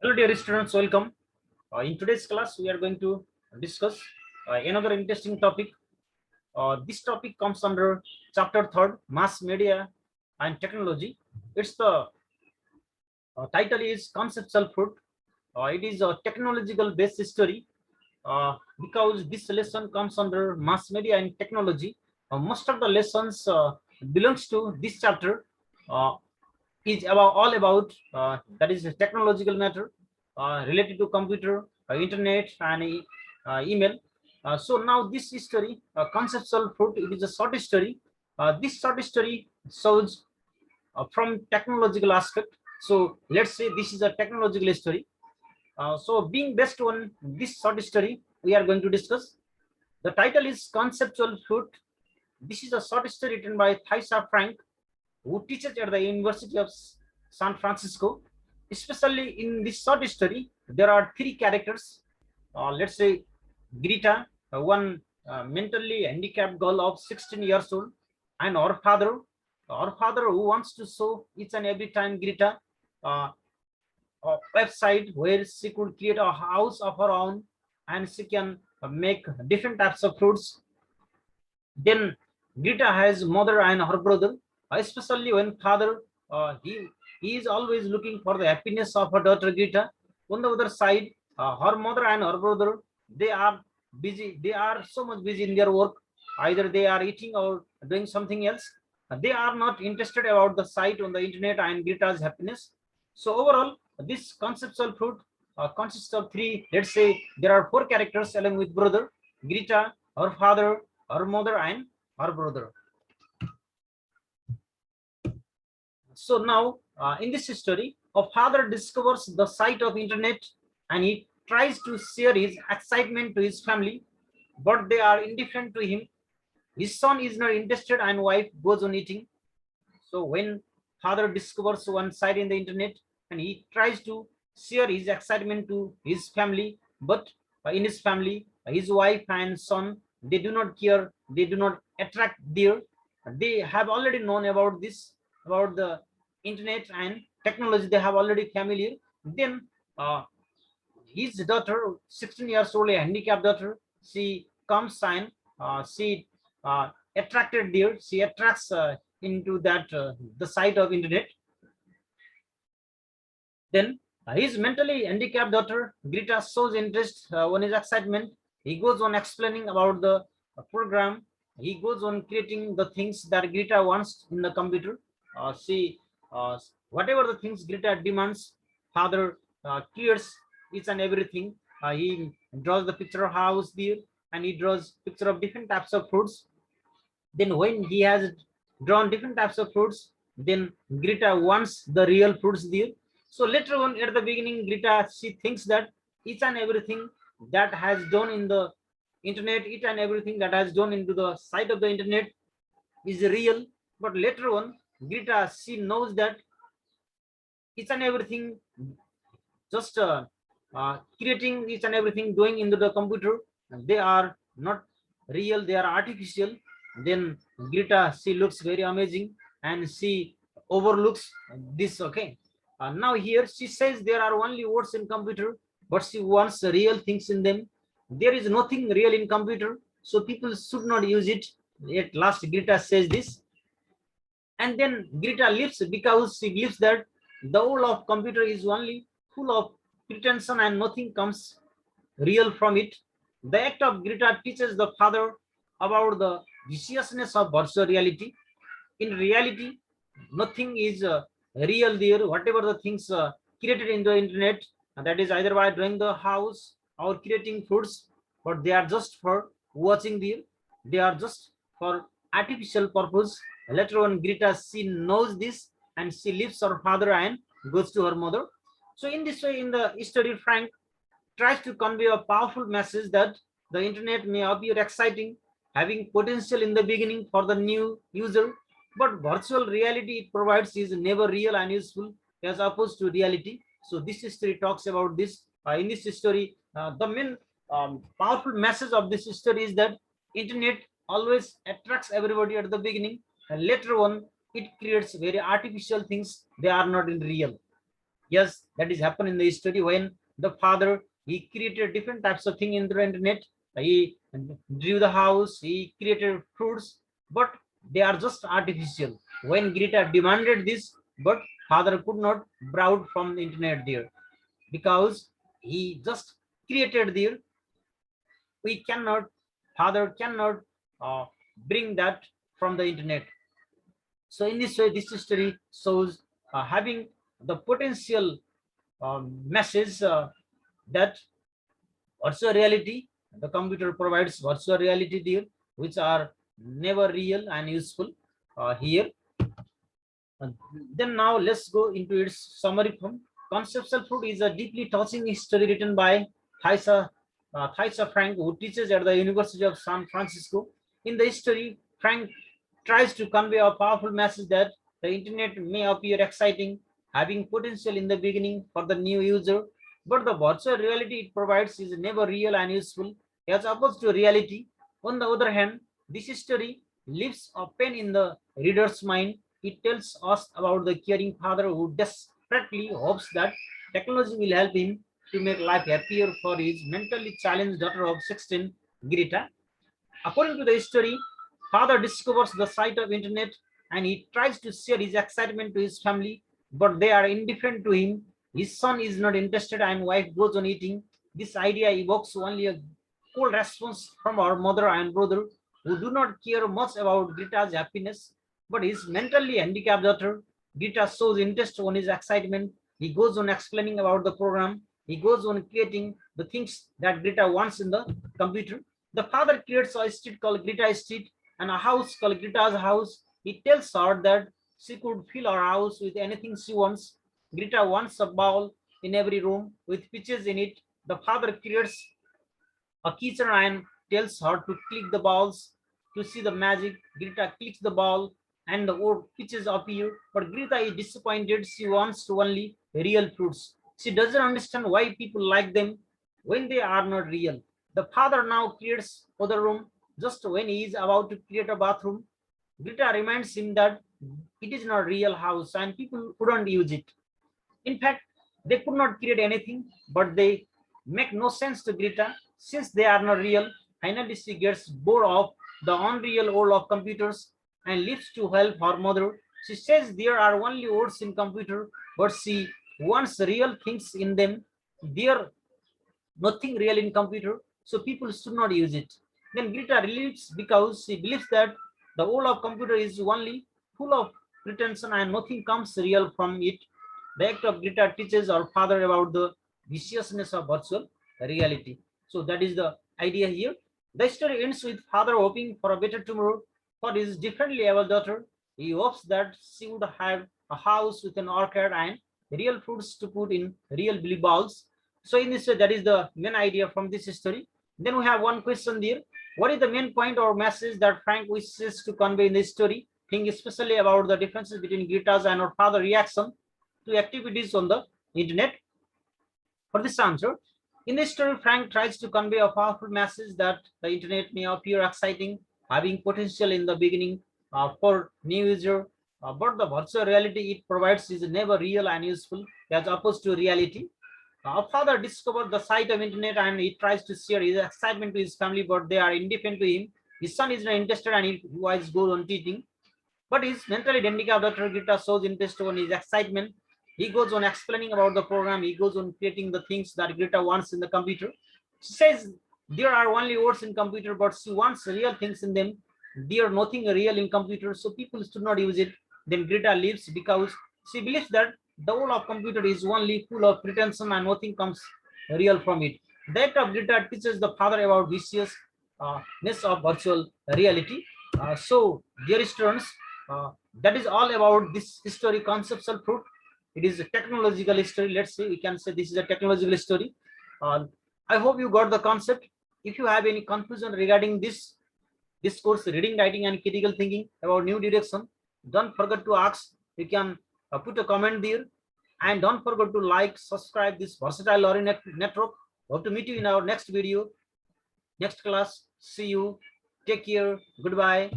Hello dear students, welcome. In today's class, we are going to discuss another interesting topic. This topic comes under chapter 3rd, Mass Media and Technology. Its the title is Conceptual Fruit. It is a technological based story because this lesson comes under Mass Media and Technology. Most of the lessons belongs to this chapter. Uh, is all about that is a technological matter related to computer, internet, and email. So now this story, conceptual fruit, it is a short story. This short story shows from technological aspect. So let's say this is a technological story. So being based on this short story, we are going to discuss. The title is Conceptual Fruit. This is a short story written by Thaisa Frank, who teaches at the University of San Francisco. Especially in this short story, there are three characters. Let's say Greta, one mentally handicapped girl of 16 years old, and her father who wants to show each and every time Greta uh, a website where she could create a house of her own and she can make different types of fruits. Then Greta has mother and her brother, especially when father he is always looking for the happiness of her daughter Greta. On the other side, her mother and her brother, they are busy. They are so much busy in their work. Either they are eating or doing something else. They are not interested about the site on the internet and Greta's happiness. So overall, this conceptual fruit consists of three. Let's say there are four characters along with brother, Greta, her father, her mother, and her brother. So now in this story, a father discovers the site of internet and he tries to share his excitement to his family, but they are indifferent to him. His son is not interested and wife goes on eating. So when father discovers one site in the internet and he tries to share his excitement to his family, but in his family, his wife and son, they do not care, they do not attract there. They have already known about this, about the internet and technology. They have already familiar. Then his daughter, 16 years old, a handicapped daughter, she comes and she attracted there. She attracts into that the site of internet. Then his mentally handicapped daughter Greta shows interest on his excitement. He goes on explaining about the program. He goes on creating the things that Greta wants in the computer. She whatever the things Greta demands, father creates each and everything. He draws the picture of house there, and he draws picture of different types of fruits. Then when he has drawn different types of fruits, then Greta wants the real fruits there. So later on at the beginning, Greta, she thinks that each and everything that has done in the internet, each and everything that has done into the site of the internet is real. But later on, Greta, she knows that each and everything just creating each and everything going into the computer, they are not real, they are artificial. Then Greta, she looks very amazing and she overlooks this. Okay, now here she says there are only words in computer, but she wants real things in them. There is nothing real in computer, so people should not use it. At last Greta says this, and then Greta leaves because she believes that the world of computer is only full of pretension and nothing comes real from it. The act of Greta teaches the father about the viciousness of virtual reality. In reality, nothing is real there. Whatever the things created in the internet, that is either by drawing the house or creating foods, but they are just for watching there. They are just for artificial purpose. Later on, Greta, she knows this and she leaves her father and goes to her mother. So in this way, in the story, Frank tries to convey a powerful message that the internet may appear exciting, having potential in the beginning for the new user, but virtual reality it provides is never real and useful as opposed to reality. So this story talks about this. In this story, the main powerful message of this story is that internet always attracts everybody at the beginning, and later on it creates very artificial things. They are not in real. Yes, that is happened in the history when the father, he created different types of thing in the internet. He drew the house, he created fruits, but they are just artificial. When Greta demanded this, but father could not browse from the internet there, because he just created there. We cannot, father cannot uh, bring that from the internet. So in this way, this history shows having the potential message that virtual reality, the computer provides virtual reality there, which are never real and useful here. Then now let's go into its summary form. Conceptual Fruit is a deeply touching story written by Thaisa Frank, who teaches at the University of San Francisco. In the history, Frank tries to convey a powerful message that the internet may appear exciting, having potential in the beginning for the new user, but the virtual reality it provides is never real and useful, as opposed to reality. On the other hand, this story leaves a pain in the reader's mind. It tells us about the caring father who desperately hopes that technology will help him to make life happier for his mentally challenged daughter of 16, Greta. According to the story, father discovers the site of internet and he tries to share his excitement to his family, but they are indifferent to him. His son is not interested and wife goes on eating. This idea evokes only a cold response from our mother and brother, who do not care much about Greta's happiness, but his mentally handicapped daughter. Greta shows interest on his excitement. He goes on explaining about the program. He goes on creating the things that Greta wants in the computer. The father creates a street called Greta Street and a house called Greta's house. He tells her that she could fill her house with anything she wants. Greta wants a ball in every room with pitches in it. The father creates a kitchen and tells her to click the balls to see the magic. Greta clicks the ball and the old pitches appear. But Greta is disappointed. She wants only real fruits. She doesn't understand why people like them when they are not real. The father now creates other room just when he is about to create a bathroom. Greta reminds him that it is not real house and people wouldn't use it. In fact, they could not create anything, but they make no sense to Greta since they are not real. Finally, she gets bored of the unreal world of computers and leaves to help her mother. She says there are only words in computer, but she wants real things in them. There nothing real in computer, so people should not use it. Then Greta relieves because she believes that the world of computer is only full of pretension and nothing comes real from it. The act of Greta teaches our father about the viciousness of virtual reality. So that is the idea here. The story ends with father hoping for a better tomorrow for his differently able daughter. He hopes that she would have a house with an orchard and real fruits to put in real billy balls. So in this way, that is the main idea from this story. Then we have one question there. What is the main point or message that Frank wishes to convey in this story? Think especially about the differences between Greta's and her father reaction to activities on the internet. For this answer, in this story, Frank tries to convey a powerful message that the internet may appear exciting, having potential in the beginning for new user, but the virtual reality it provides is never real and useful as opposed to reality. Our father discovered the site of internet and he tries to share his excitement to his family, but they are indifferent to him. His son is not interested and he always goes on teaching. But his mentally handicapped daughter Greta shows interest on his excitement. He goes on explaining about the program. He goes on creating the things that Greta wants in the computer. She says there are only words in computer, but she wants real things in them. There are nothing real in computer, so people should not use it. Then Greta leaves because she believes that the whole of computer is only full of pretension and nothing comes real from it. That of Greta teaches the father about viciousness of virtual reality. So, dear students, that is all about this history conceptual fruit. It is a technological history. Let's say we can say this is a technological story. I hope you got the concept. If you have any confusion regarding this course, reading, writing, and critical thinking about new direction, don't forget to ask. You can put a comment there, and don't forget to like, subscribe this versatile learning network. Hope to meet you in our next video, next class. See you. Take care. Goodbye.